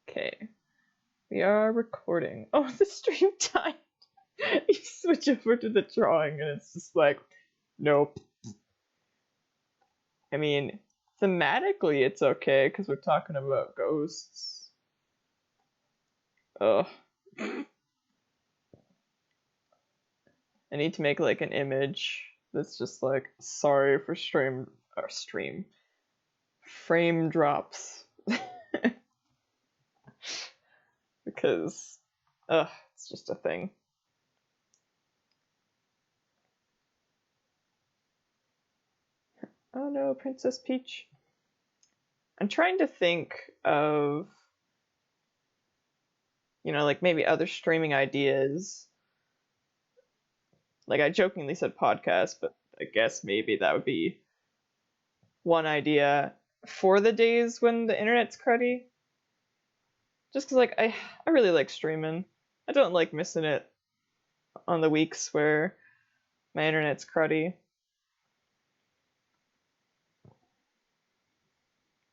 Okay, we are recording. Oh, the stream died. You switch over to the drawing and it's just like, nope. I mean, thematically it's okay because we're talking about ghosts. Ugh. I need to make like an image that's just like, sorry for frame drops. Because, it's just a thing. Oh no, Princess Peach. I'm trying to think of, like maybe other streaming ideas. Like I jokingly said podcast, but I guess maybe that would be one idea for the days when the internet's cruddy. Just because, like, I really like streaming. I don't like missing it on the weeks where my internet's cruddy.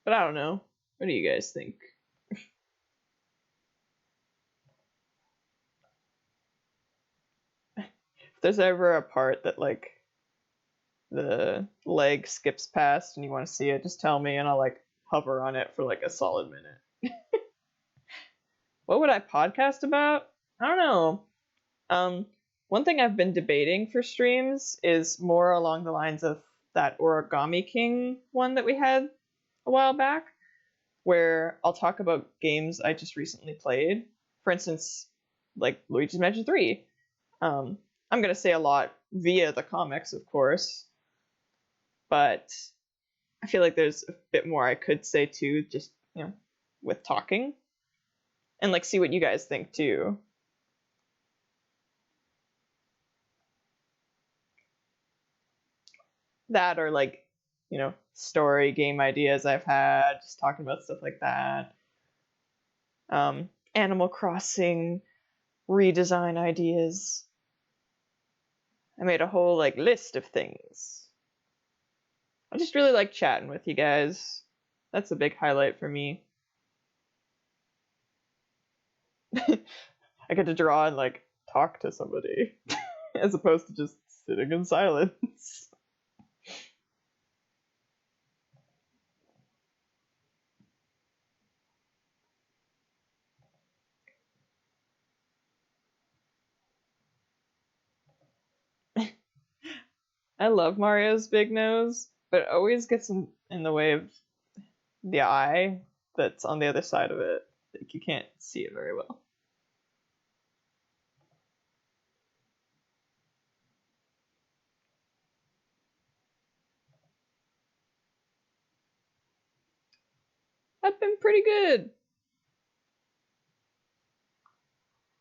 But I don't know. What do you guys think? If there's ever a part that, like, the leg skips past and you want to see it, just tell me and I'll, like, hover on it for, like, a solid minute. What would I podcast about? I don't know. One thing I've been debating for streams is more along the lines of that Origami King one that we had a while back, where I'll talk about games I just recently played. For instance, like Luigi's Mansion 3. I'm going to say a lot via the comics, of course, but I feel like there's a bit more I could say too, just, with talking. And, like, see what you guys think too. That or, like, story game ideas I've had, just talking about stuff like that. Animal Crossing redesign ideas. I made a whole, like, list of things. I just really like chatting with you guys. That's a big highlight for me. I get to draw and, like, talk to somebody, as opposed to just sitting in silence. I love Mario's big nose, but it always gets in the way of the eye that's on the other side of it. Like, you can't see it very well. I've been pretty good.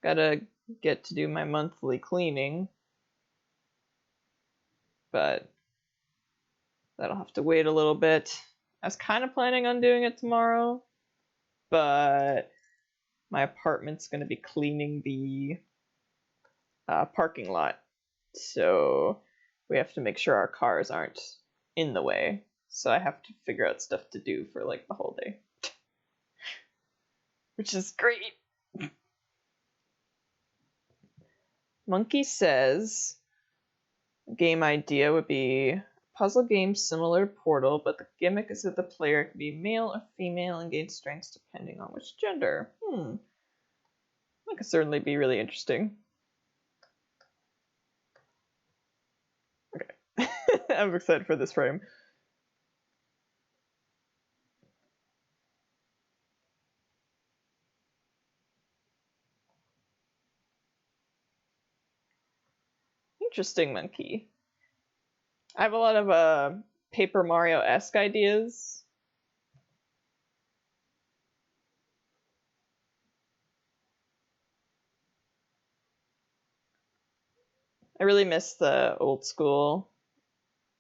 Gotta get to do my monthly cleaning, but that'll have to wait a little bit. I was kind of planning on doing it tomorrow, but my apartment's going to be cleaning the parking lot, so we have to make sure our cars aren't in the way. So I have to figure out stuff to do for, like, the whole day, which is great. Monkey says game idea would be a puzzle game similar to Portal, but the gimmick is that the player can be male or female and gain strengths depending on which gender. That could certainly be really interesting. Okay. I'm excited for this frame. Interesting, Monkey. I have a lot of Paper Mario-esque ideas. I really miss the old school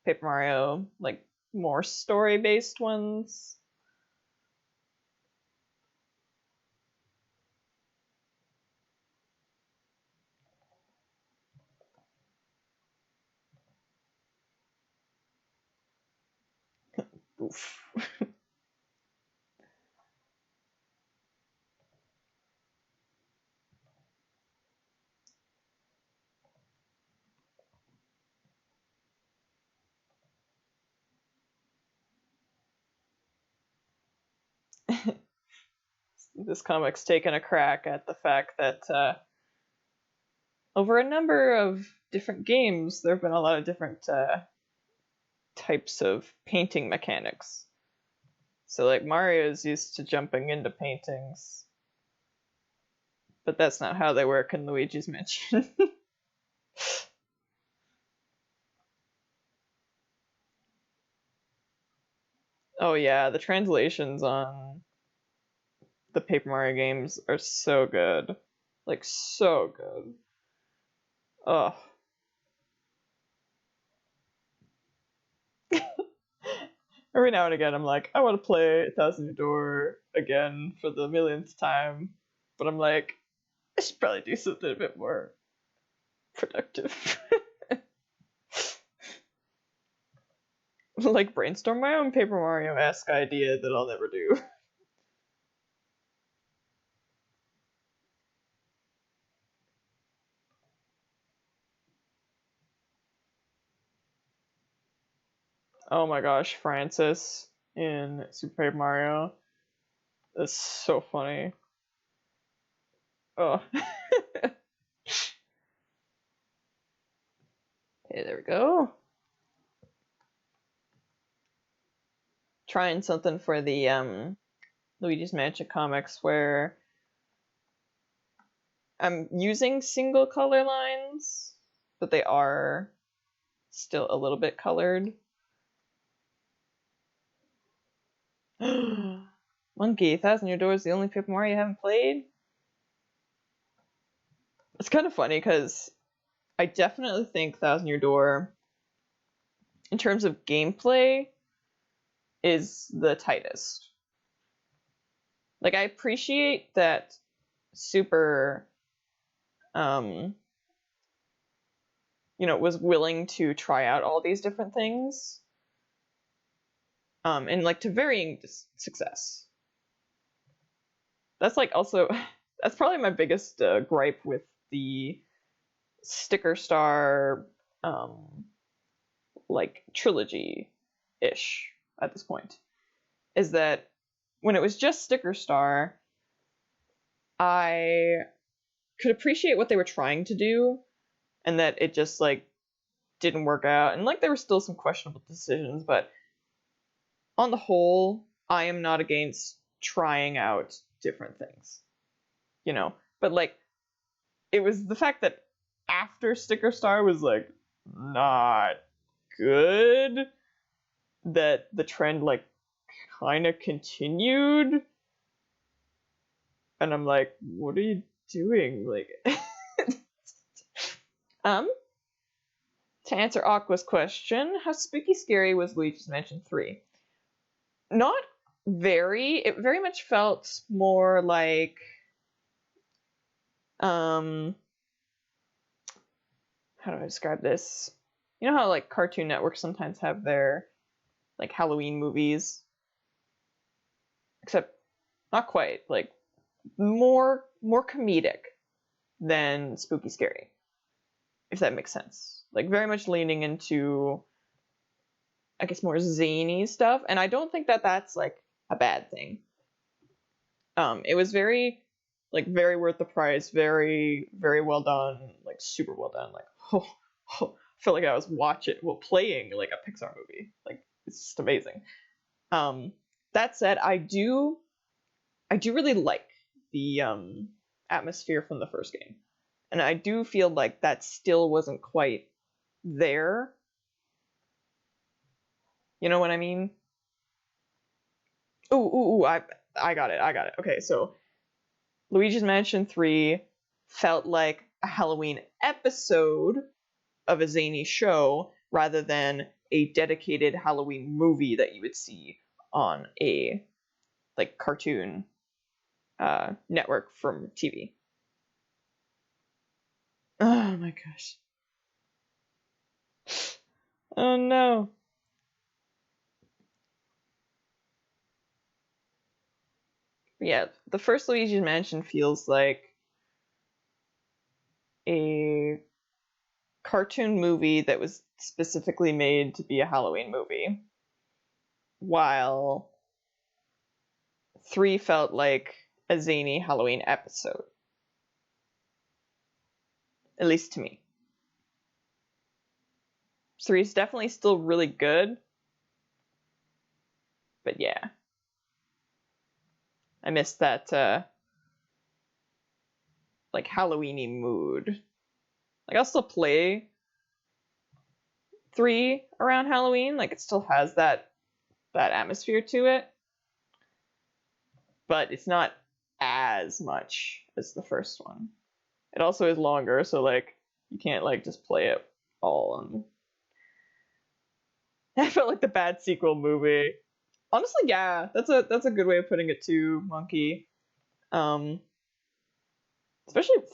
Paper Mario, like, more story-based ones. Oof. this comic's taken a crack at the fact that over a number of different games, there have been a lot of different types of painting mechanics. So, like, Mario's used to jumping into paintings, but that's not how they work in Luigi's Mansion. Oh yeah, the translations on the Paper Mario games are so good. Like, so good. Ugh. Every now and again, I'm like, I want to play Thousand Year Door again for the millionth time, but I'm like, I should probably do something a bit more productive. Like, brainstorm my own Paper Mario-esque idea that I'll never do. Oh my gosh, Francis in Super Paper Mario. That's so funny. Oh. Okay, there we go. Trying something for the Luigi's Mansion comics where I'm using single color lines, but they are still a little bit colored. Monkey, Thousand Year Door is the only Paper Mario you haven't played? It's kind of funny because I definitely think Thousand Year Door, in terms of gameplay, is the tightest. Like, I appreciate that Super, was willing to try out all these different things, and like to varying success. That's like also, that's probably my biggest gripe with the Sticker Star, like trilogy-ish at this point, is that when it was just Sticker Star, I could appreciate what they were trying to do, and that it just like didn't work out, and like there were still some questionable decisions, but on the whole, I am not against trying out different things, But like, it was the fact that after Sticker Star was like not good, that the trend like kind of continued, and I'm like, what are you doing? Like, to answer Aqua's question, how spooky scary was Luigi's Mansion 3? Not very. It very much felt more like, how do I describe this? You know how like Cartoon Network sometimes have their like Halloween movies? Except not quite. Like, more comedic than spooky scary, if that makes sense. Like, very much leaning into, I guess, more zany stuff, and I don't think that that's like a bad thing. It was very worth the price, very, very well done, like super well done. Like, I felt like I was playing like a Pixar movie. Like, it's just amazing. That said, I do really like the atmosphere from the first game, and I do feel like that still wasn't quite there. You know what I mean? Ooh, I got it. Okay, so Luigi's Mansion 3 felt like a Halloween episode of a zany show rather than a dedicated Halloween movie that you would see on a like cartoon network from TV. Oh my gosh. Oh no. Yeah, the first Luigi's Mansion feels like a cartoon movie that was specifically made to be a Halloween movie, while 3 felt like a zany Halloween episode. At least to me. 3 is definitely still really good. But yeah. I miss that, like, Halloween-y mood. Like, I'll still play 3 around Halloween. Like, it still has that atmosphere to it. But it's not as much as the first one. It also is longer, so, like, you can't, like, just play it all on... I felt like the bad sequel movie. Honestly, yeah, that's a good way of putting it too, Monkey. Especially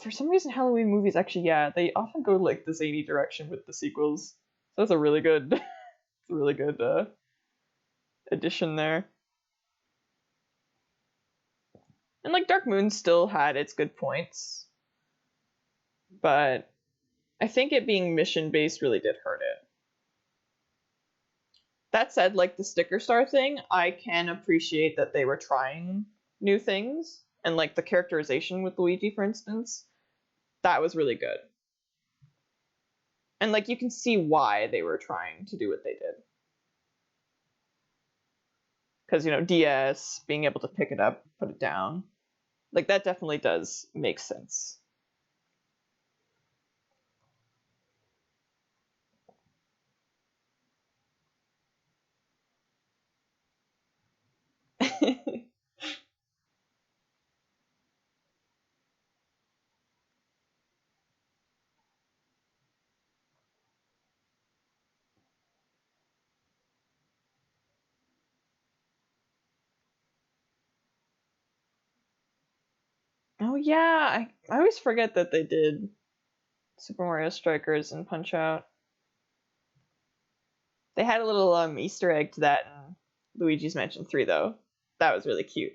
for some reason, Halloween movies actually, yeah, they often go like the zany direction with the sequels. So that's a really good, addition there. And like Dark Moon still had its good points, but I think it being mission based really did hurt it. That said, like the sticker star thing, I can appreciate that they were trying new things, and like the characterization with Luigi, for instance, that was really good. And like you can see why they were trying to do what they did. Because, you know, DS, being able to pick it up, put it down, like that definitely does make sense. Oh yeah, I always forget that they did Super Mario Strikers and Punch Out. They had a little Easter egg to that in Luigi's Mansion 3 though. That was really cute.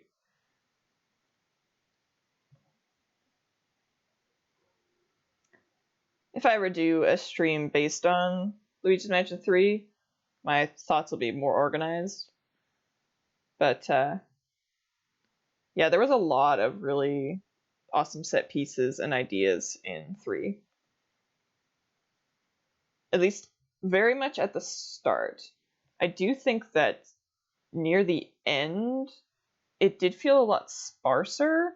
If I ever do a stream based on Luigi's Mansion 3, my thoughts will be more organized. But yeah, there was a lot of really awesome set pieces and ideas in 3. At least very much at the start. I do think that near the end, it did feel a lot sparser,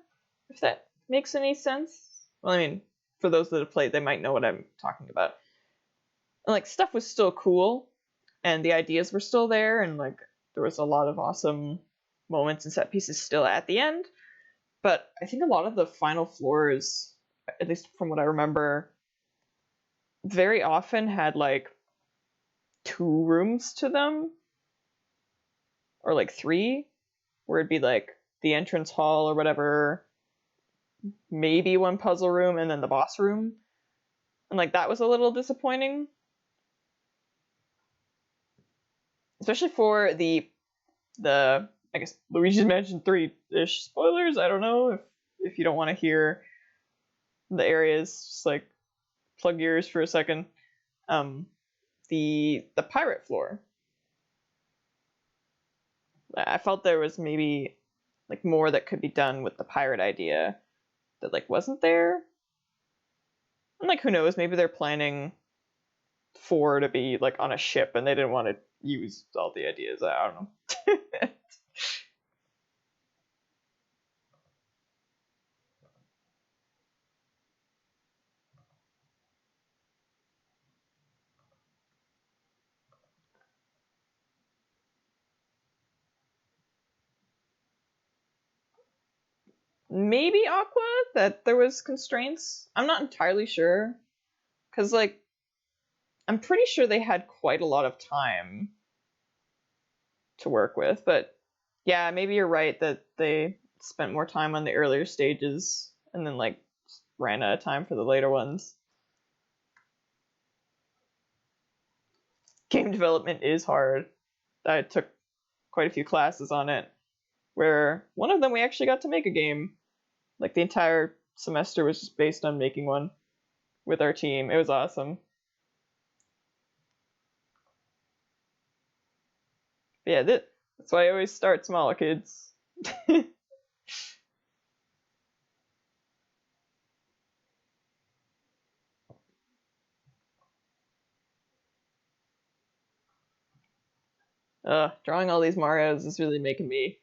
if that makes any sense. Well, I mean, for those that have played, they might know what I'm talking about. And, like, stuff was still cool, and the ideas were still there, and, like, there was a lot of awesome moments and set pieces still at the end. But I think a lot of the final floors, at least from what I remember, very often had, like, 2 rooms to them, or, like, 3, where it'd be, like, the entrance hall or whatever, maybe 1 puzzle room, and then the boss room. And, like, that was a little disappointing. Especially for the I guess, Luigi's Mansion 3-ish spoilers. I don't know if you don't want to hear the areas, just, like, plug your ears for a second. The pirate floor. I felt there was maybe, like, more that could be done with the pirate idea that, like, wasn't there. And, like, who knows, maybe they're planning 4 to be, like, on a ship and they didn't want to use all the ideas. I don't know. Maybe Aqua, that there was constraints. I'm not entirely sure. Because, like, I'm pretty sure they had quite a lot of time to work with. But yeah, maybe you're right that they spent more time on the earlier stages and then, like, ran out of time for the later ones. Game development is hard. I took quite a few classes on it, where one of them we actually got to make a game. Like, the entire semester was just based on making one with our team. It was awesome. But yeah, that's why I always start small, kids. Drawing all these Marios is really making me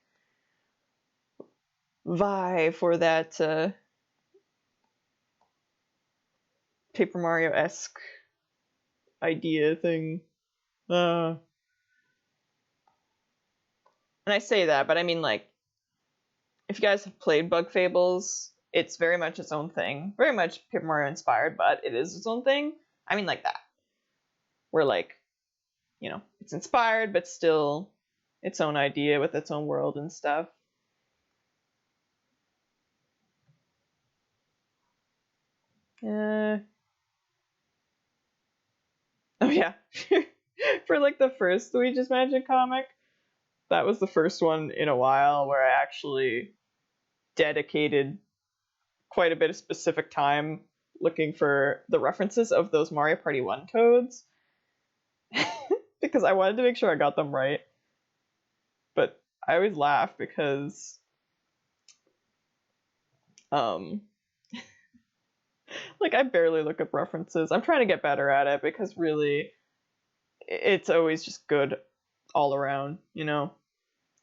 vie for that Paper Mario-esque idea thing. And I say that, but I mean, like, if you guys have played Bug Fables, it's very much its own thing. Very much Paper Mario inspired, but it is its own thing. I mean, like that. Where, like, you know, it's inspired, but still its own idea with its own world and stuff. Oh yeah. For like the first Luigi's Magic comic, that was the first one in a while where I actually dedicated quite a bit of specific time looking for the references of those Mario Party 1 toads. Because I wanted to make sure I got them right. But I always laugh because like I barely look up references. I'm trying to get better at it because really it's always just good all around, you know.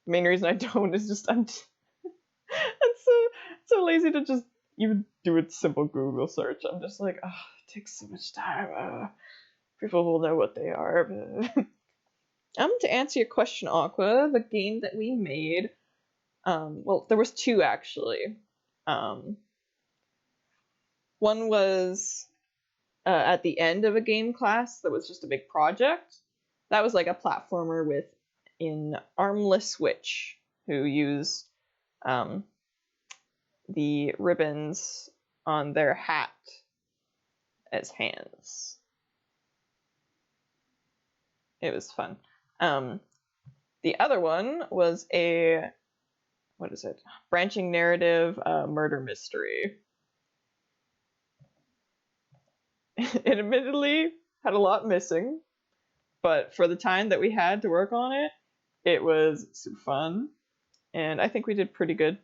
The main reason I don't is just I'm so lazy to just even do a simple Google search. I'm just like, oh, it takes so much time. People will know what they are. To answer your question, Aqua, the game that we made, well, there was two actually. One was at the end of a game class that was just a big project. That was like a platformer with an armless witch who used the ribbons on their hat as hands. It was fun. The other one was a, what is it? Branching narrative murder mystery. It admittedly had a lot missing, but for the time that we had to work on it, it was super fun, and I think we did pretty good.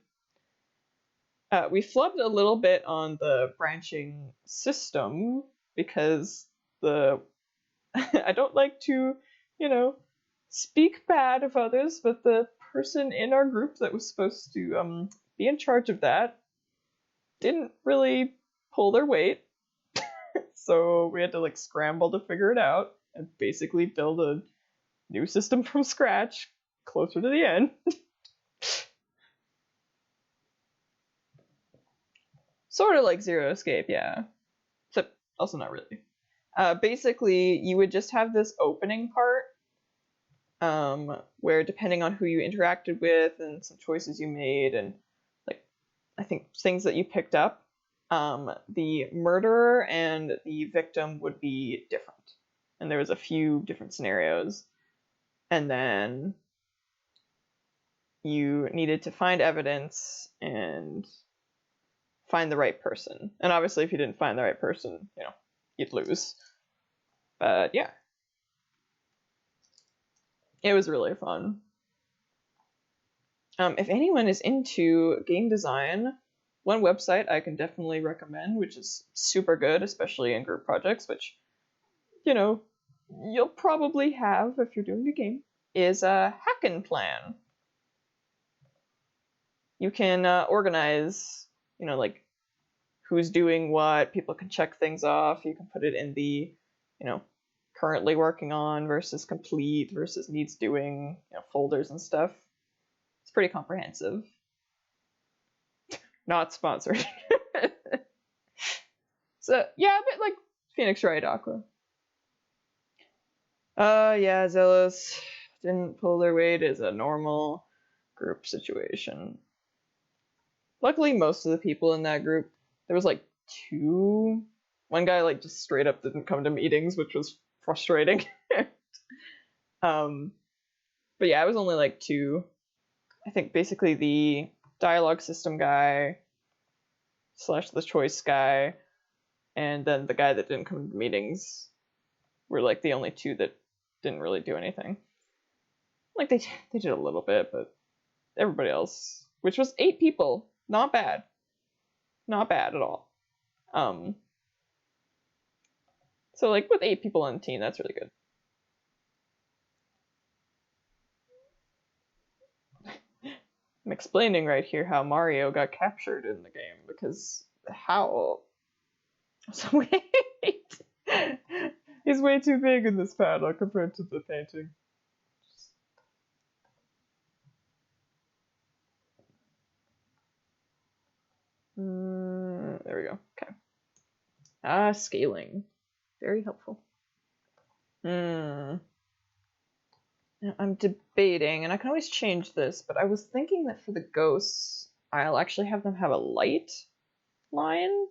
We flubbed a little bit on the branching system because I don't like to, you know, speak bad of others, but the person in our group that was supposed to be in charge of that didn't really pull their weight. So we had to like scramble to figure it out and basically build a new system from scratch closer to the end. Sort of like Zero Escape, yeah. Except also not really. Basically, you would just have this opening part where depending on who you interacted with and some choices you made and like I think things that you picked up, the murderer and the victim would be different. And there was a few different scenarios. And then you needed to find evidence and find the right person. And obviously if you didn't find the right person, you know, you'd lose. But yeah. It was really fun. If anyone is into game design, one website I can definitely recommend, which is super good, especially in group projects, which, you know, you'll probably have if you're doing a game, is a Hack Plan. You can organize, you know, like who's doing what, people can check things off, you can put it in the, you know, currently working on versus complete versus needs doing, you know, folders and stuff. It's pretty comprehensive. Not sponsored. So yeah, a bit like Phoenix Wright Aqua. Yeah, Zealous didn't pull their weight is a normal group situation. Luckily, most of the people in that group, there was like two. One guy like just straight up didn't come to meetings, which was frustrating. But yeah, it was only like two. I think basically the dialogue system guy / the choice guy, and then the guy that didn't come to meetings were like the only two that didn't really do anything. Like they did a little bit, but everybody else, which was 8 people, not bad. Not bad at all. So like with 8 people on the team, that's really good. I'm explaining right here how Mario got captured in the game, because how? So wait! He's way too big in this panel compared to the painting. There we go. Okay. Scaling. Very helpful. I'm debating, and I can always change this, but I was thinking that for the ghosts, I'll actually have them have a light line.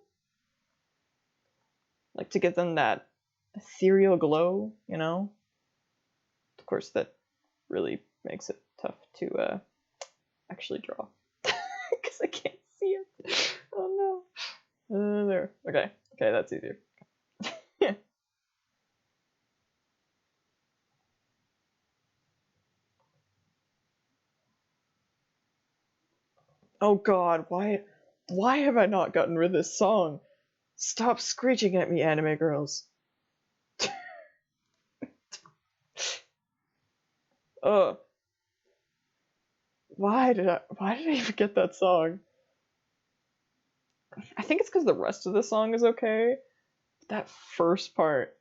Like, to give them that ethereal glow, you know? Of course, that really makes it tough to actually draw. Because I can't see it. Oh no. There. Okay. Okay, that's easier. Oh god, why have I not gotten rid of this song? Stop screeching at me, anime girls. Ugh. Why did I even get that song? I think it's because the rest of the song is okay. That first part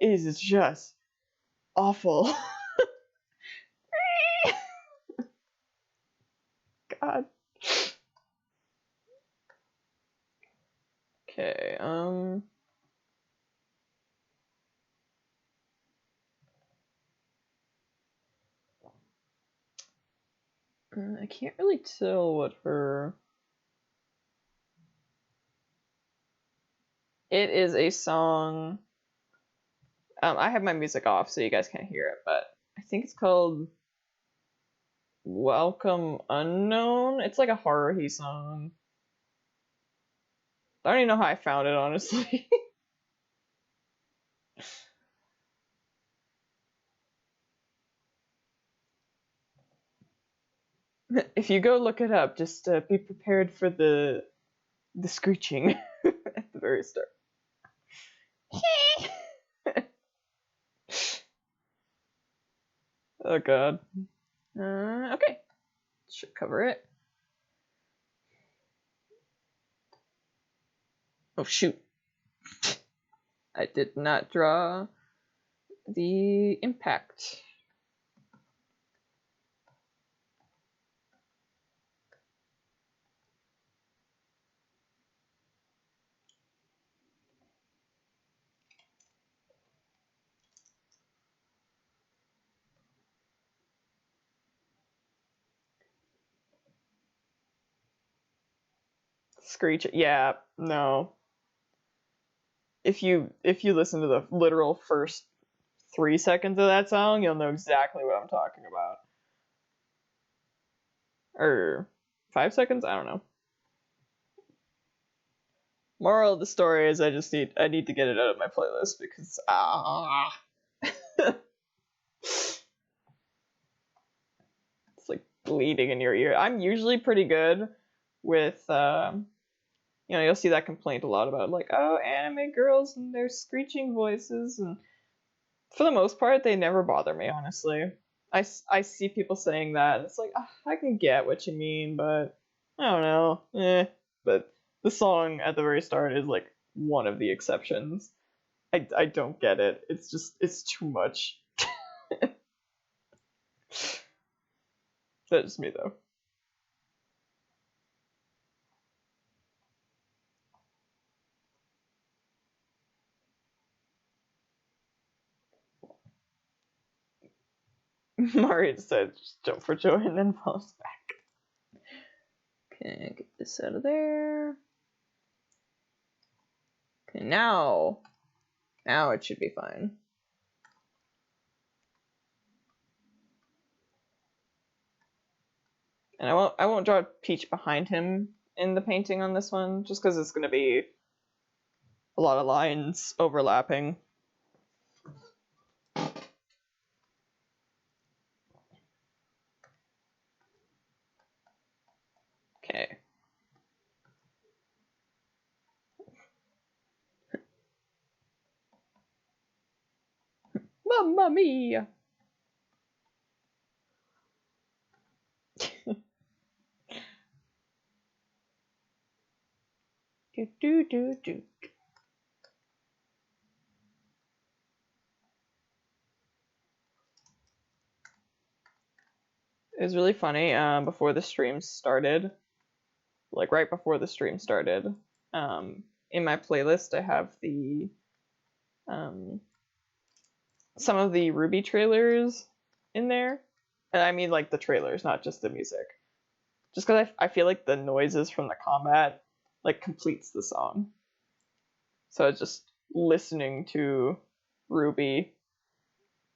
is just awful. God. Okay, I can't really tell what her... It is a song... I have my music off so you guys can't hear it, but I think it's called Welcome Unknown. It's like a horror-y song. I don't even know how I found it, honestly. If you go look it up, just be prepared for the screeching at the very start. Oh god. Okay. Should cover it. Oh shoot. I did not draw the impact. Screech. Yeah, no. If you listen to the literal first 3 seconds of that song, you'll know exactly what I'm talking about. Or 5 seconds? I don't know. Moral of the story is I need to get it out of my playlist because it's like bleeding in your ear. I'm usually pretty good with you'll see that complaint a lot about, like, oh, anime girls and their screeching voices, and for the most part they never bother me, honestly. I see people saying that, and it's like, I can get what you mean, but I don't know. But the song at the very start is like one of the exceptions. I don't get it. It's too much. That's just me though. Mario said just jump for joy and then falls back. Okay, get this out of there. Okay, now it should be fine. And I won't draw Peach behind him in the painting on this one, just because it's going to be a lot of lines overlapping. Okay. Mamma mia! Do do do do. It was really funny. Before the stream started, like right before the stream started, in my playlist I have the some of the Ruby trailers in there, and I mean like the trailers, not just the music. Just because I feel like the noises from the combat like completes the song. So just listening to Ruby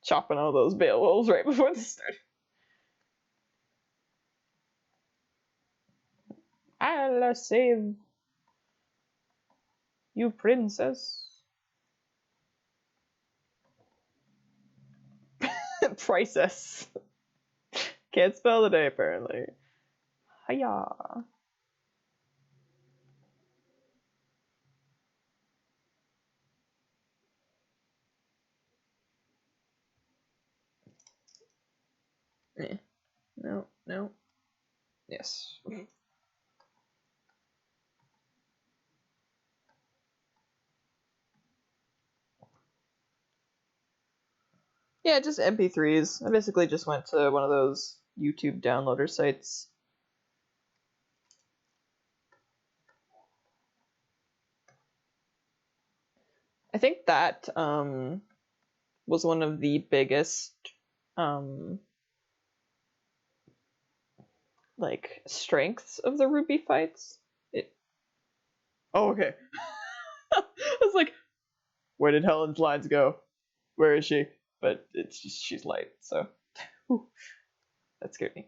chopping all those Beowulfs right before the start. I'll save you, princess. Princess. Can't spell today, apparently. Hiya. No, no. Yes. Yeah, just MP3s. I basically just went to one of those YouTube downloader sites. I think that was one of the biggest like strengths of the Ruby fights. Oh, okay. I was like, where did Helen's lines go? Where is she? But it's just she's light, so that scared me.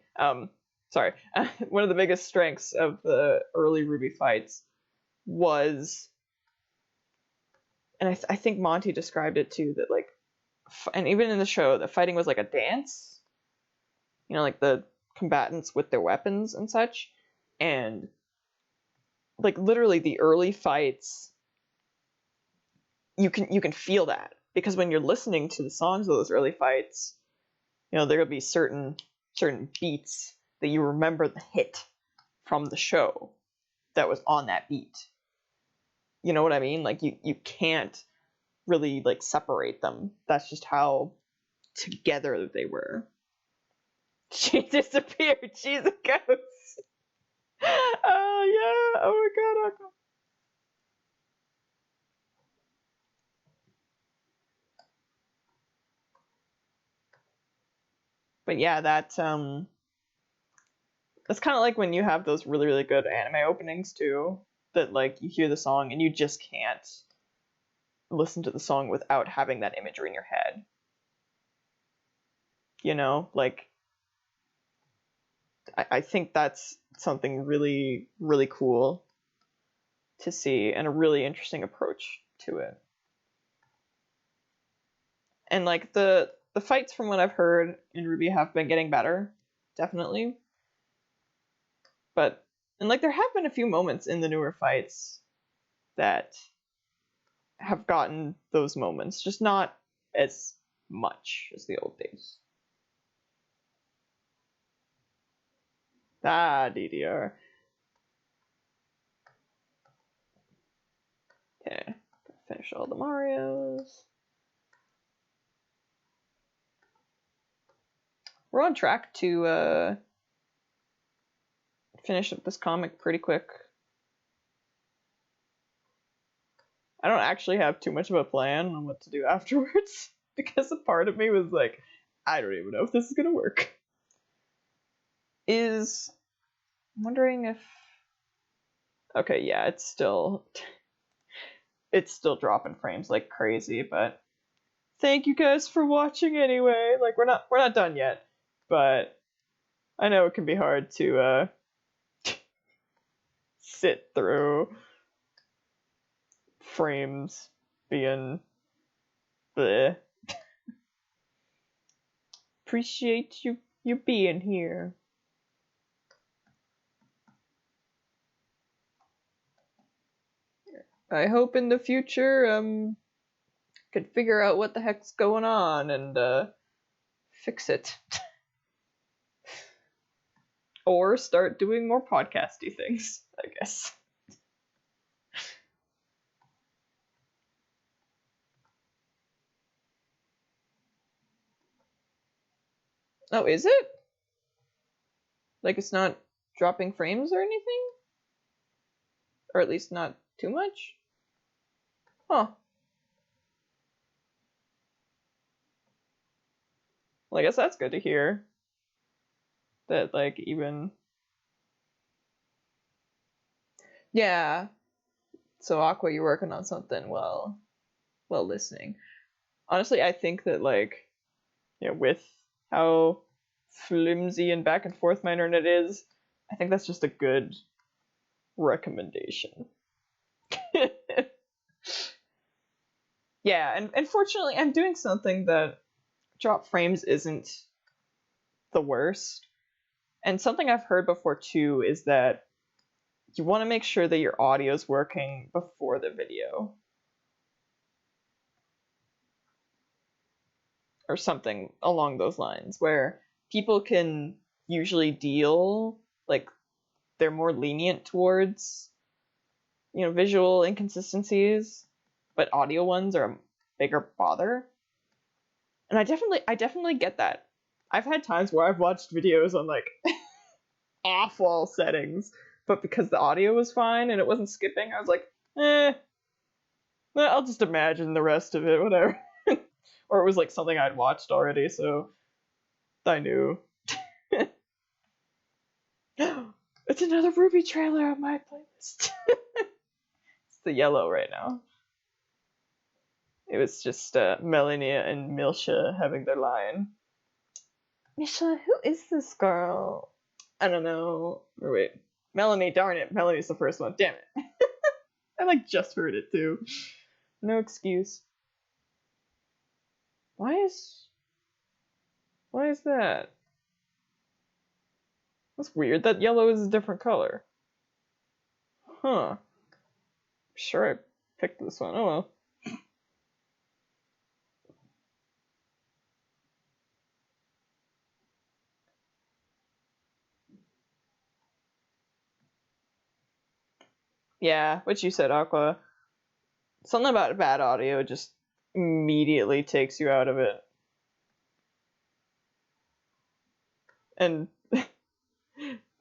Sorry. One of the biggest strengths of the early Ruby fights was, and I think Monty described it too, that like, and even in the show, the fighting was like a dance. You know, like the combatants with their weapons and such, and like literally the early fights, you can feel that, because when you're listening to the songs of those early fights, you know, there'll be certain beats that you remember the hit from the show that was on that beat. You know what I mean? Like you can't really like separate them. That's just how together they were. She disappeared. She's a ghost. Oh yeah. Oh my god. But yeah, that's kind of like when you have those really really good anime openings too, that like you hear the song and you just can't listen to the song without having that imagery in your head. You know, like I think that's something really really cool to see, and a really interesting approach to it. And like the fights, from what I've heard in Ruby, have been getting better, definitely. But and like there have been a few moments in the newer fights that have gotten those moments, just not as much as the old days. Ah, DDR. Okay, finish all the Marios. We're on track to finish up this comic pretty quick. I don't actually have too much of a plan on what to do afterwards, because a part of me was like, I don't even know if this is gonna work. I'm wondering if... Okay, yeah, it's still dropping frames like crazy, but thank you guys for watching anyway. Like we're not done yet, but I know it can be hard to sit through frames being bleh. Appreciate you being here. I hope in the future could figure out what the heck's going on and fix it. Or start doing more podcasty things, I guess. Oh, is it? Like it's not dropping frames or anything? Or at least not too much? Huh. Well, I guess that's good to hear. That, like, even... Yeah. So, Aqua, you're working on something while listening. Honestly, I think that, like, with how flimsy and back and forth my internet is, I think that's just a good recommendation. Yeah, and fortunately, I'm doing something that drop frames isn't the worst. And something I've heard before too is that you want to make sure that your audio is working before the video. Or something along those lines, where people can usually deal, like, they're more lenient towards, visual inconsistencies, but audio ones are a bigger bother. And I definitely get that. I've had times where I've watched videos on, like, awful settings, but because the audio was fine and it wasn't skipping, I was like, I'll just imagine the rest of it, whatever. Or it was like something I'd watched already, so I knew. It's another Ruby trailer on my playlist. It's the yellow right now. It was just Melanie and Milsha having their line. Misha, who is this girl? I don't know. Or wait, Melanie, darn it. Melanie's the first one. Damn it. I, like, just heard it too. No excuse. Why is that? That's weird. That yellow is a different color. Huh. Sure I picked this one. Oh well. Yeah, what you said, Aqua. Something about bad audio just immediately takes you out of it. And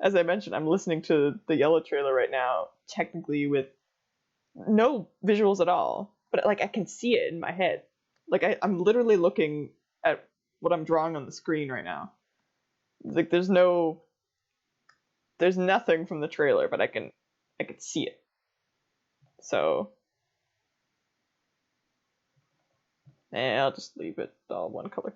as I mentioned, I'm listening to the yellow trailer right now, technically with no visuals at all. But, like, I can see it in my head. Like, I'm literally looking at what I'm drawing on the screen right now. Like, there's nothing from the trailer, but I can see it. So, I'll just leave it all one color.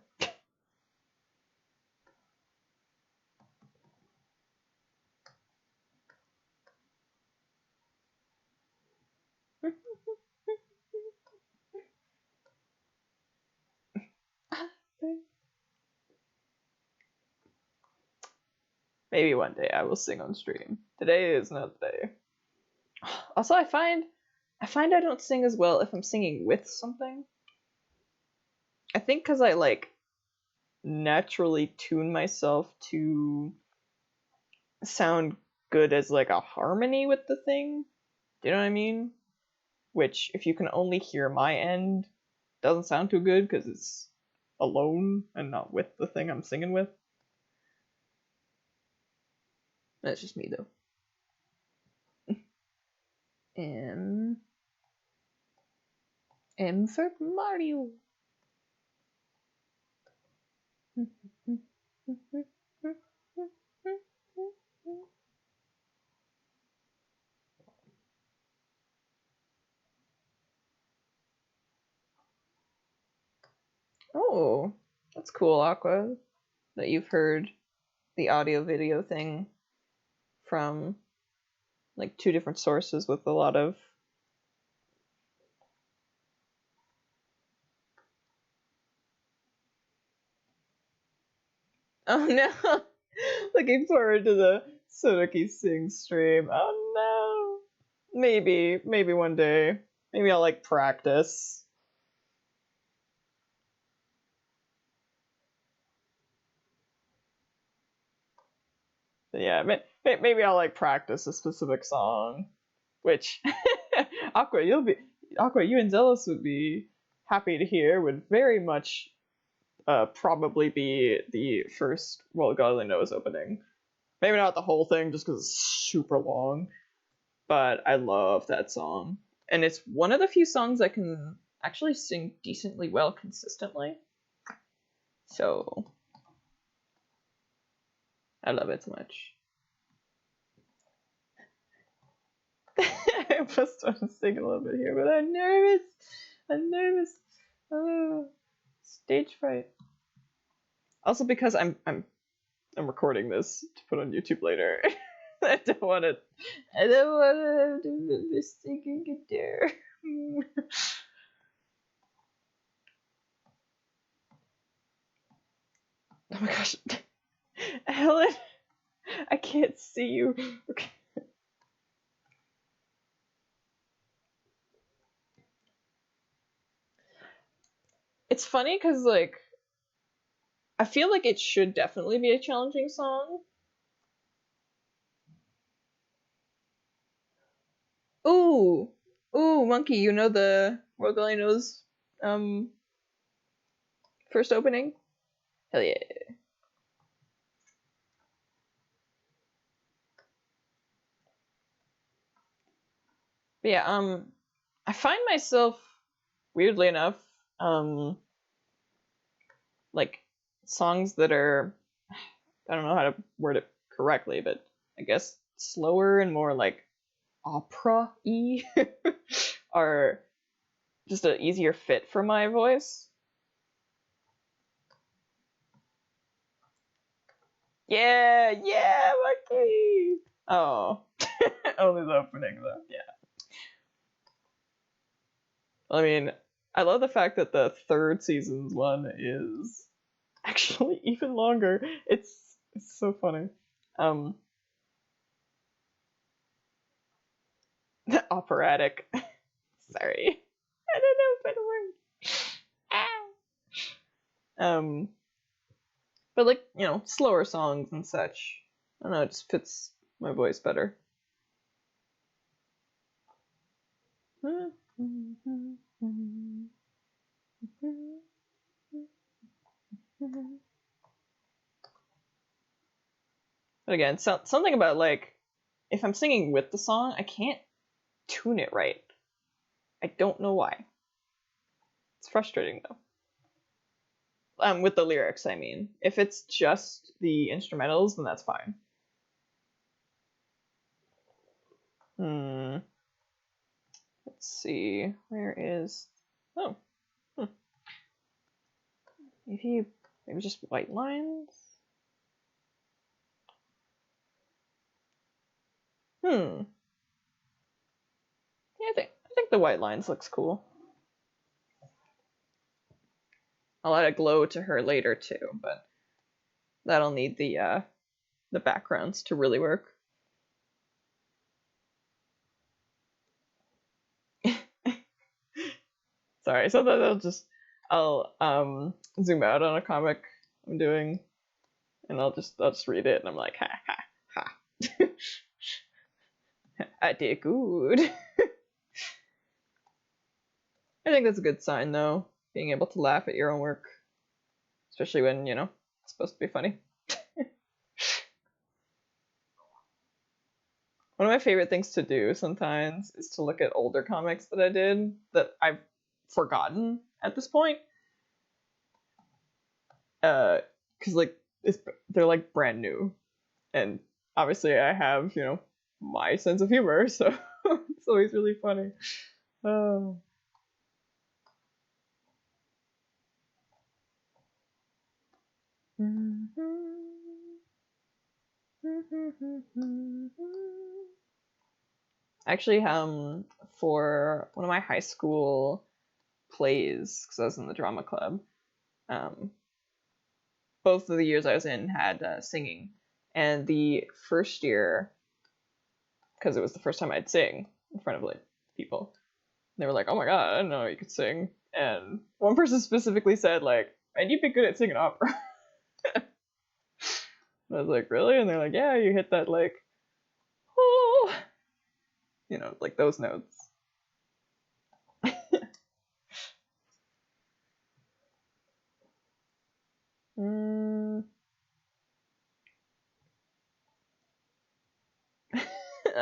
Maybe one day I will sing on stream. Today is not the day. Also, I find I don't sing as well if I'm singing with something. I think because I, like, naturally tune myself to sound good as, like, a harmony with the thing. Do you know what I mean? Which, if you can only hear my end, doesn't sound too good because it's alone and not with the thing I'm singing with. That's just me, though. M for Mario. Oh, that's cool, Aqua, that you've heard the audio video thing from, like, 2 different sources with a lot of... Oh no! Looking forward to the Sonoki Sing stream. Oh no! Maybe one day. Maybe I'll, like, practice. Yeah, maybe I'll, like, practice a specific song, which Aqua, you and Zealous would be happy to hear. Would very much probably be the first Well God Only Knows opening. Maybe not the whole thing, just because it's super long. But I love that song. And it's one of the few songs I can actually sing decently well consistently. So I love it so much. I just want to sing a little bit here, but I'm nervous. I'm nervous. Oh, stage fright. Also because I'm recording this to put on YouTube later. I don't want to do this singing guitar. Oh my gosh. Helen, I can't see you. Okay. It's funny because, like, I feel like it should definitely be a challenging song. Ooh, ooh, Monkey, you know the World Only Knows first opening? Hell yeah. But yeah, I find myself, weirdly enough, like, songs that are, I don't know how to word it correctly, but I guess slower and more, like, opera-y are just an easier fit for my voice. Yeah, yeah, Monkey! Oh. Only the opening, though, yeah. I mean, I love the fact that the third season's one is actually even longer. It's so funny. Operatic. Sorry. I don't know if it'll work. But like, you know, slower songs and such. I don't know, it just fits my voice better. But again, something about, like, if I'm singing with the song, I can't tune it right. I don't know why. It's frustrating though. With the lyrics, I mean. If it's just the instrumentals, then that's fine. Let's see. Where is... Oh. Maybe just white lines? Yeah, I think the white lines looks cool. I'll add a glow to her later too, but that'll need the backgrounds to really work. Sorry, so I'll zoom out on a comic I'm doing, and I'll just read it, and I'm like, ha ha ha. I did good. I think that's a good sign, though, being able to laugh at your own work, especially when, you know, it's supposed to be funny. One of my favorite things to do sometimes is to look at older comics that I did that I've forgotten at this point. Because, like, they're, like, brand new. And obviously I have, you know, my sense of humor, so it's always really funny. Oh. Actually, for one of my high school plays, because I was in the drama club, both of the years I was in had singing. And the first year, because it was the first time I'd sing in front of, like, people, they were like, oh my god, I didn't know you could sing. And one person specifically said, like, man, you'd be good at singing opera. I was like, really? And they're like, yeah, you hit that, like, oh, you know, like those notes.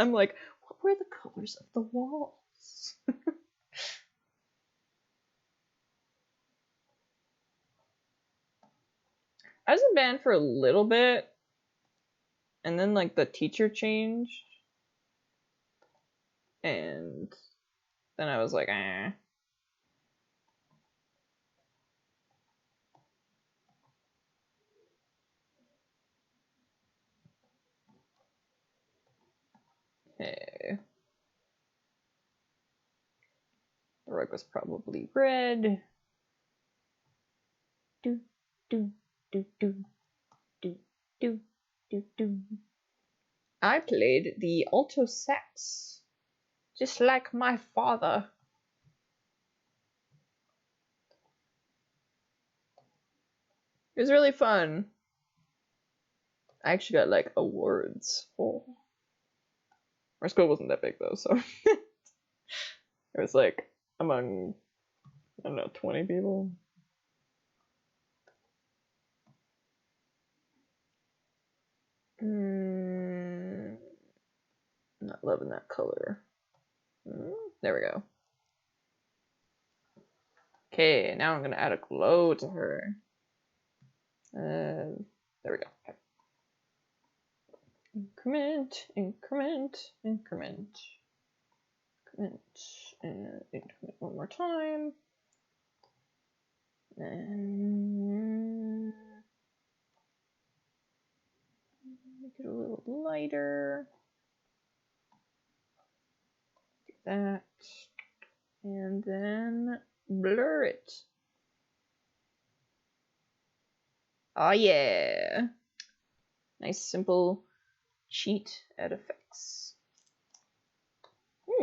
I'm like, what were the colors of the walls? I was in band for a little bit, and then like the teacher changed, and then I was like, eh. Okay. The rug was probably red. Do, do, do, do, do, do, do, do. I played the alto sax, just like my father. It was really fun. I actually got like awards. Oh. Our school wasn't that big though, so it was like among, I don't know, 20 people. Not loving that color. There we go. Okay, now I'm gonna add a glow to her. There we go. Okay. Increment, increment, increment, increment, and increment one more time. And make it a little lighter. Do that. And then blur it. Oh yeah. Nice simple cheat at effects.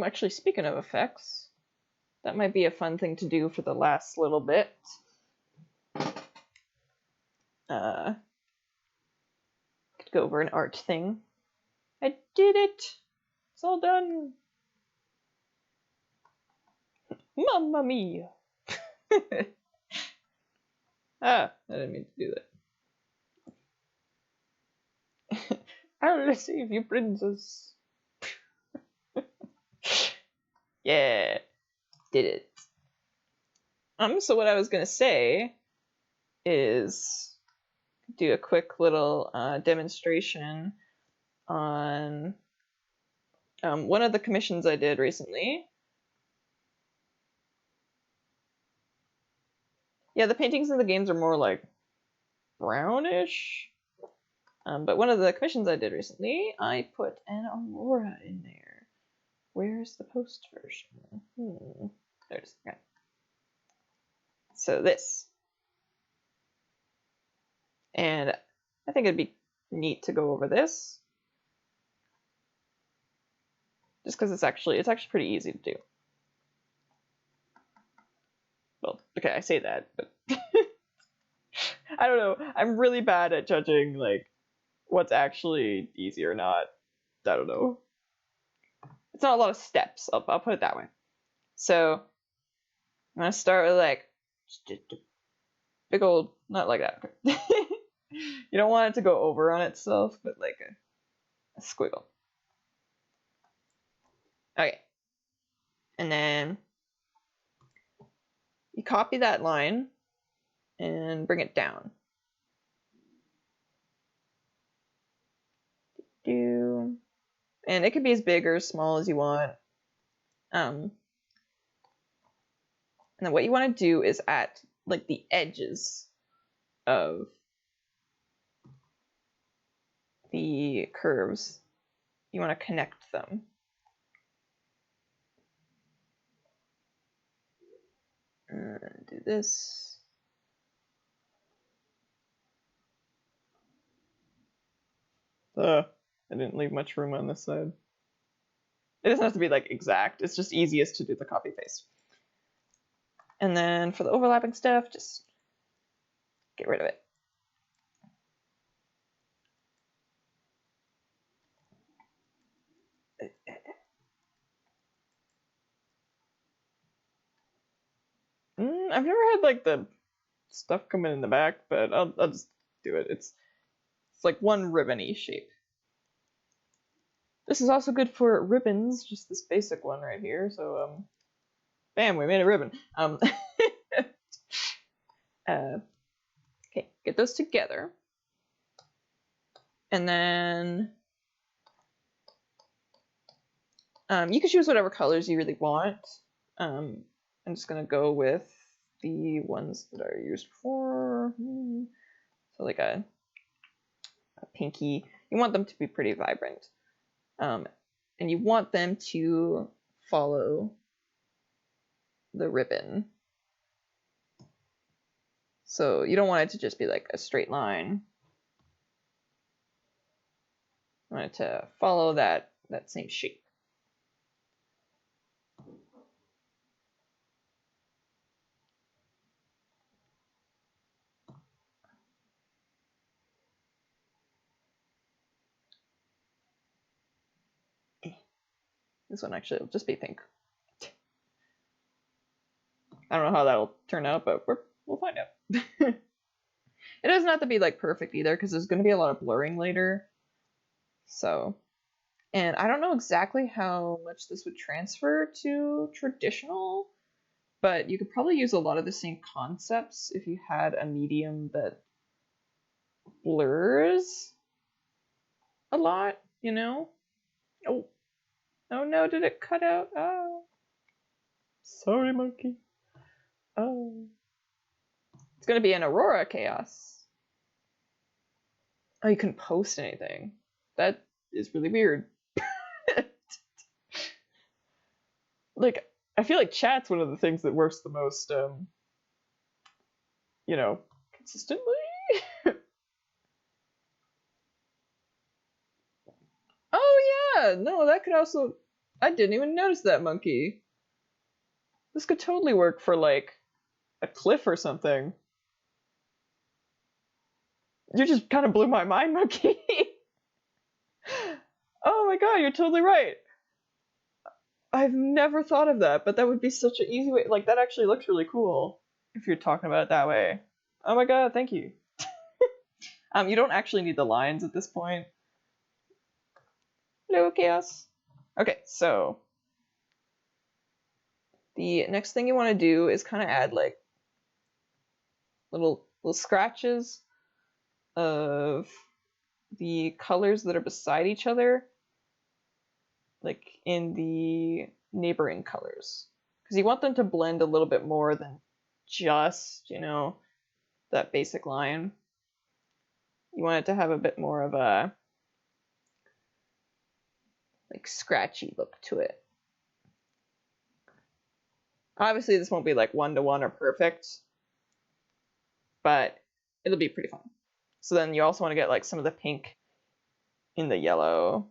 Actually, speaking of effects, that might be a fun thing to do for the last little bit. Could go over an art thing. I did it! It's all done! Mamma mia! I didn't mean to do that. I'll save you, princess. Yeah, did it. So what I was gonna say is do a quick little demonstration on one of the commissions I did recently. Yeah, the paintings in the games are more like brownish. But one of the commissions I did recently, I put an Aurora in there. Where's the post version? There it is. Okay. So this. And I think it'd be neat to go over this. Just because it's actually pretty easy to do. Well, okay, I say that, but I don't know. I'm really bad at judging like what's actually easy or not. I don't know. It's not a lot of steps. I'll put it that way. So I'm gonna start with like big old, not like that. You don't want it to go over on itself, but like a squiggle. Okay. And then you copy that line and bring it down. And it could be as big or as small as you want. And then what you want to do is at like the edges of the curves, you want to connect them. Do this. I didn't leave much room on this side. It doesn't have to be like exact. It's just easiest to do the copy paste. And then for the overlapping stuff, just get rid of it. I've never had like the stuff coming in the back, but I'll just do it. It's like one ribbony shape. This is also good for ribbons, just this basic one right here. So, bam, we made a ribbon. Okay, get those together. And then you can choose whatever colors you really want. I'm just going to go with the ones that I used before. So like a pinky. You want them to be pretty vibrant. And you want them to follow the ribbon. So you don't want it to just be like a straight line. You want it to follow that same shape. This one actually will just be pink. I don't know how that'll turn out, but we'll find out. It doesn't have to be like perfect either, because there's going to be a lot of blurring later. So, and I don't know exactly how much this would transfer to traditional, but you could probably use a lot of the same concepts if you had a medium that blurs a lot, you know? Oh no, did it cut out? Oh. Sorry, monkey. Oh. It's going to be an Aurora chaos. Oh, you couldn't post anything. That is really weird. Like, I feel like chat's one of the things that works the most, you know, consistently. Oh yeah, no, that could also, I didn't even notice that, monkey. This could totally work for like a cliff or something. You just kind of blew my mind, monkey. Oh my god, you're totally right. I've never thought of that, but that would be such an easy way. Like, that actually looks really cool if you're talking about it that way. Oh my god, thank you. You don't actually need the lines at this point. Hello, chaos. Okay, so the next thing you want to do is kind of add like little scratches of the colors that are beside each other, like in the neighboring colors, because you want them to blend a little bit more than just, you know, that basic line. You want it to have a bit more of a like scratchy look to it. Obviously this won't be like one-to-one or perfect, but it'll be pretty fun. So then you also want to get like some of the pink in the yellow.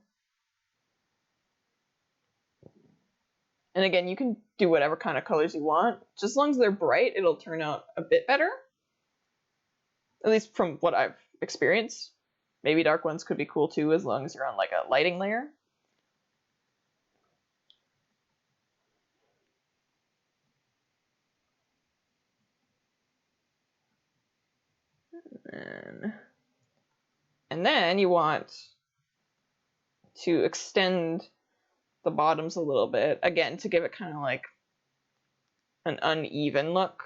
And again, you can do whatever kind of colors you want. Just as long as they're bright, it'll turn out a bit better. At least from what I've experienced. Maybe dark ones could be cool too, as long as you're on like a lighting layer. And then you want to extend the bottoms a little bit, again, to give it kind of like an uneven look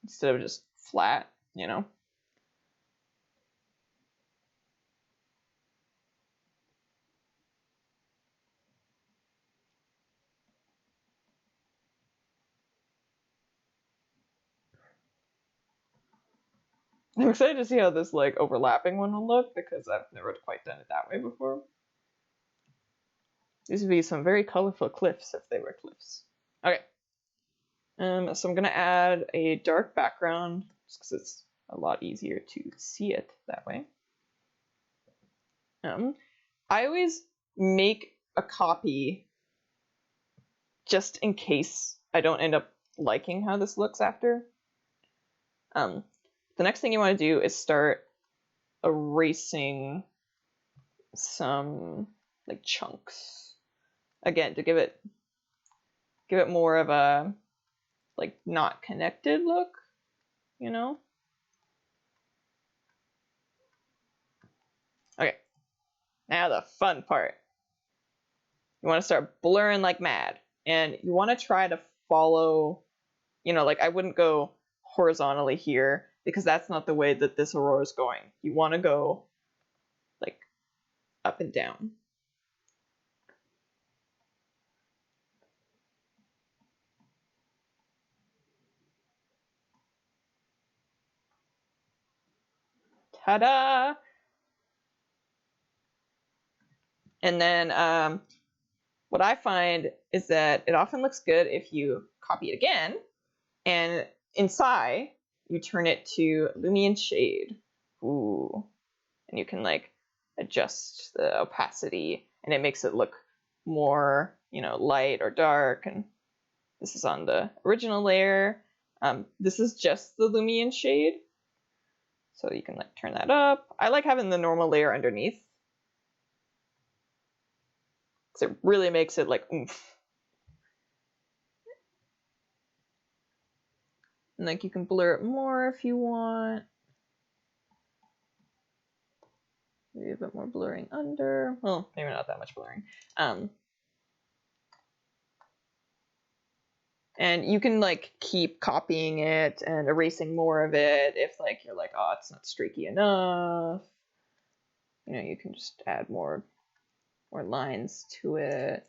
instead of just flat, you know? I'm excited to see how this like overlapping one will look, because I've never quite done it that way before. These would be some very colorful cliffs if they were cliffs. Okay. So I'm gonna add a dark background just because it's a lot easier to see it that way. I always make a copy just in case I don't end up liking how this looks after. The next thing you want to do is start erasing some like chunks. Again, to give it more of a like not connected look, you know? Okay. Now the fun part. you want to start blurring like mad. And you want to try to follow, like I wouldn't go horizontally here because that's not the way that this aurora is going. You want to go like up and down. Ta-da! And then what I find is that it often looks good if you copy it again, and inside you turn it to Lumion Shade. Ooh. And you can like adjust the opacity, and it makes it look more, light or dark. And this is on the original layer. This is just the Lumion Shade. So you can like turn that up. I like having the normal layer underneath, because it really makes it like oomph. And like you can blur it more if you want. Maybe a bit more blurring under. Well, maybe not that much blurring. And you can like keep copying it and erasing more of it if like you're like, oh, it's not streaky enough. You can just add more lines to it.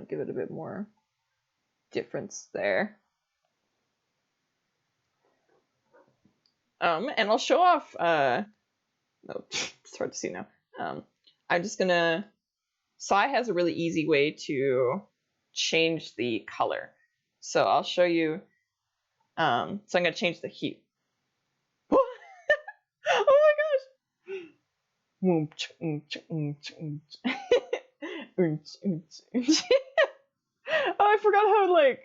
Give it a bit more difference there. And I'll show off. No, it's hard to see now. I'm just gonna. Sai has a really easy way to change the color. So I'll show you. So I'm gonna change the hue. Oh my gosh! Oh, I forgot how like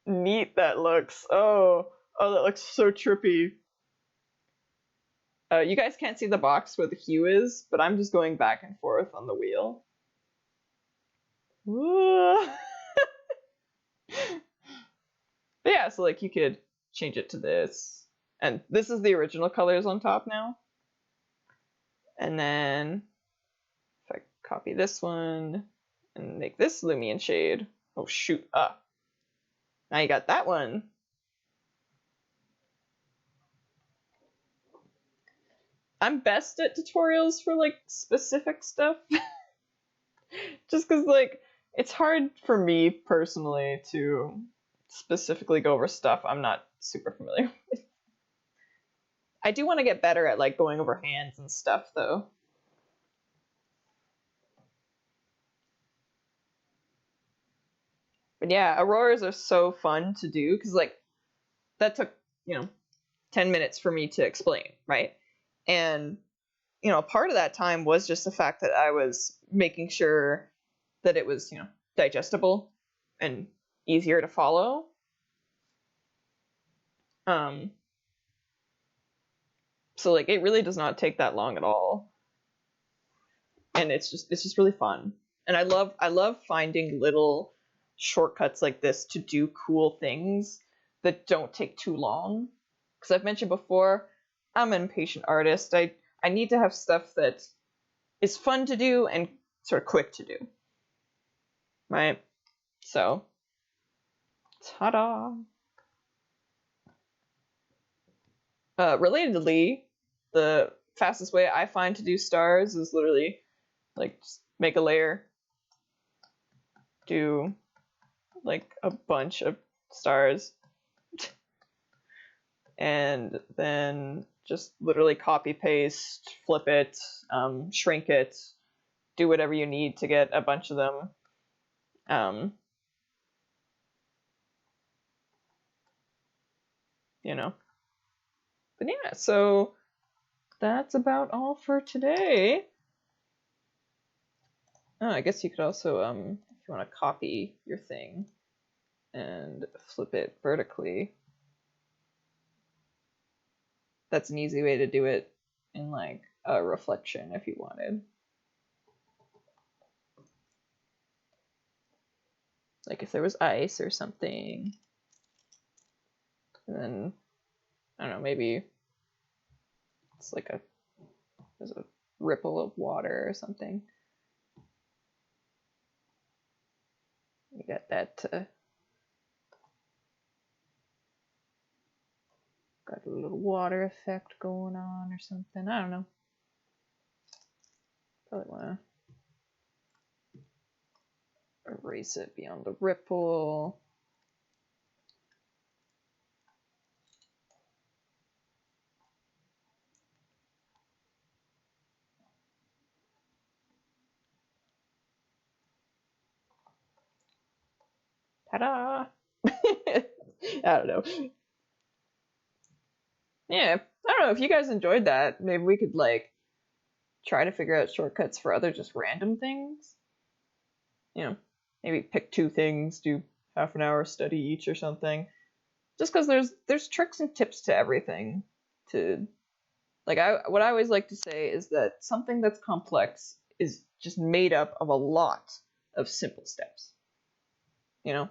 neat that looks. Oh, that looks so trippy. You guys can't see the box where the hue is, but I'm just going back and forth on the wheel. But yeah, so like you could change it to this, and this is the original colors on top now. And then if I copy this one and make this Lumion Shade, oh shoot, now you got that one. I'm best at tutorials for like specific stuff. Just because like it's hard for me personally to specifically go over stuff I'm not super familiar with. I do want to get better at like going over hands and stuff though. But yeah, auroras are so fun to do because like that took 10 minutes for me to explain, right? And part of that time was just the fact that I was making sure that it was digestible and easier to follow. So like it really does not take that long at all, and it's just really fun. And I love finding little shortcuts like this to do cool things that don't take too long. Because I've mentioned before, I'm an impatient artist. I need to have stuff that is fun to do and sort of quick to do. Right? So, ta-da! Relatedly, the fastest way I find to do stars is literally like just make a layer, do like a bunch of stars, and then just literally copy paste, flip it, shrink it, do whatever you need to get a bunch of them. But yeah, so that's about all for today. Oh, I guess you could also, if you want to copy your thing and flip it vertically, that's an easy way to do it in like a reflection if you wanted. Like if there was ice or something, and then, I don't know, maybe it's like there's a ripple of water or something. You got that, got a little water effect going on or something. I don't know. Probably want to erase it beyond the ripple. Ta-da! I don't know. Yeah, I don't know if you guys enjoyed that. Maybe we could like try to figure out shortcuts for other just random things. You know, maybe pick 2 things, do half an hour study each or something. Just because there's tricks and tips to everything. To like what I always like to say is that something that's complex is just made up of a lot of simple steps. You know,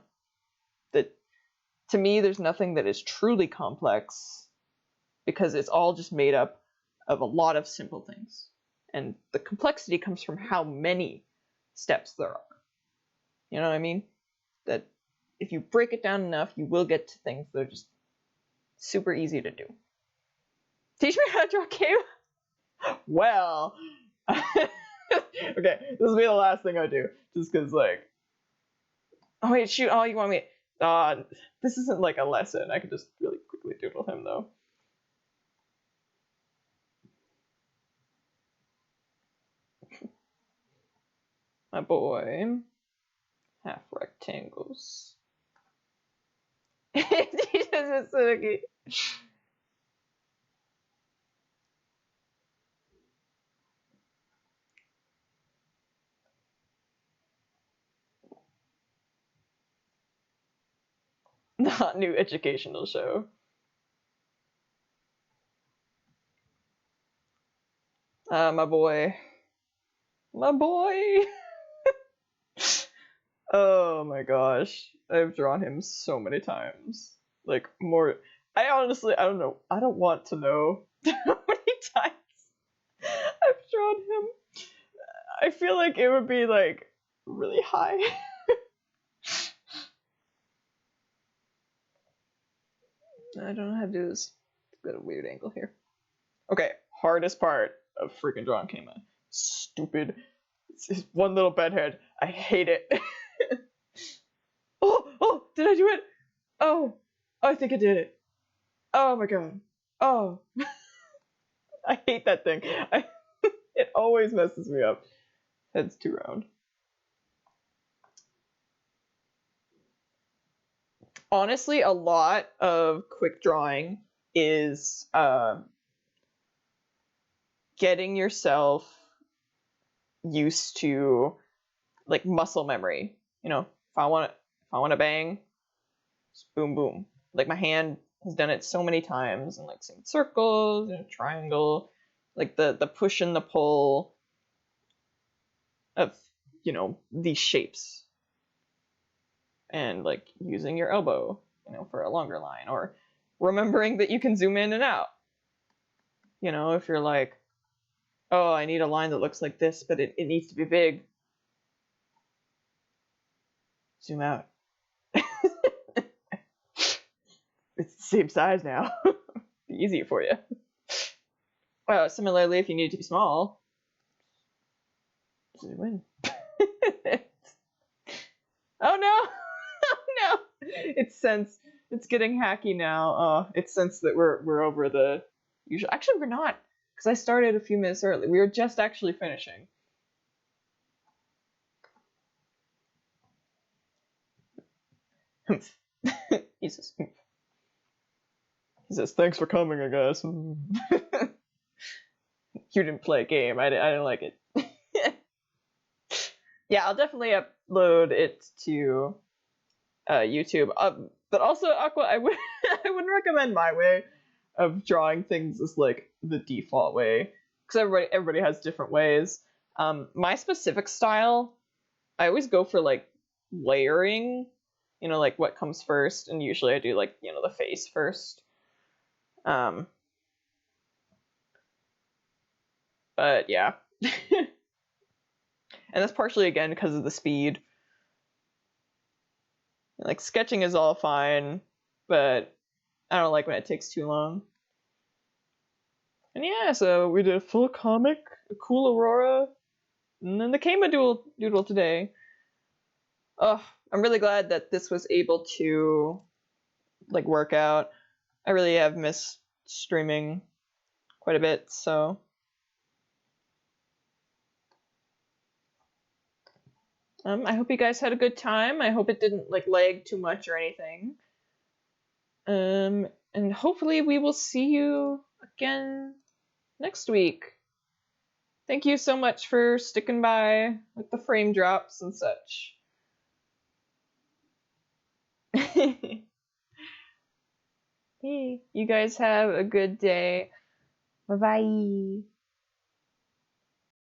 that to me there's nothing that is truly complex because it's all just made up of a lot of simple things. And the complexity comes from how many steps there are. You know what I mean? That if you break it down enough, you will get to things that are just super easy to do. Teach me how to draw a cave? Well, okay, this will be the last thing I do. Just because, like, oh wait, shoot, oh, you want me, this isn't like a lesson. I could just really quickly doodle him, though. My boy. Half rectangles. Not new educational show. My boy. My boy! Oh my gosh. I've drawn him so many times. Like, more. I honestly, I don't know. I don't want to know how many times I've drawn him. I feel like it would be, like, really high. I don't know how to do this. It's got a weird angle here. Okay, hardest part of freaking drawing Kama. Stupid. It's his one little bedhead. I hate it. Oh, did I do it? Oh, I think I did it. Oh my god. Oh. I hate that thing. It always messes me up. Head's too round. Honestly, a lot of quick drawing is getting yourself used to like muscle memory. You know, if I want to bang, just boom boom. Like my hand has done it so many times, and like same circles and triangle, like the push and the pull of these shapes, and like using your elbow, for a longer line, or remembering that you can zoom in and out. If you're like, oh, I need a line that looks like this, but it needs to be big. Zoom out. It's the same size now. Be easier for you. Similarly, if you need it to be small, zoom in. Oh no! Oh no! It's getting hacky now. It sensed that we're over the usual. Actually, we're not, because I started a few minutes early. We were just actually finishing. He says, thanks for coming, I guess. You didn't play a game. I didn't like it. Yeah, I'll definitely upload it to YouTube. But also, Aqua, I wouldn't recommend my way of drawing things as like the default way, because everybody has different ways. My specific style, I always go for like layering, like what comes first, and usually I do like the face first. But yeah. And that's partially again because of the speed. Like, sketching is all fine, but I don't like when it takes too long. And yeah, so we did a full comic, a cool Aurora, and then the Kama doodle today. Oh, I'm really glad that this was able to, like, work out. I really have missed streaming quite a bit, so... I hope you guys had a good time. I hope it didn't, like, lag too much or anything. And hopefully we will see you again next week. Thank you so much for sticking by with the frame drops and such. Hey, you guys have a good day. Bye-bye.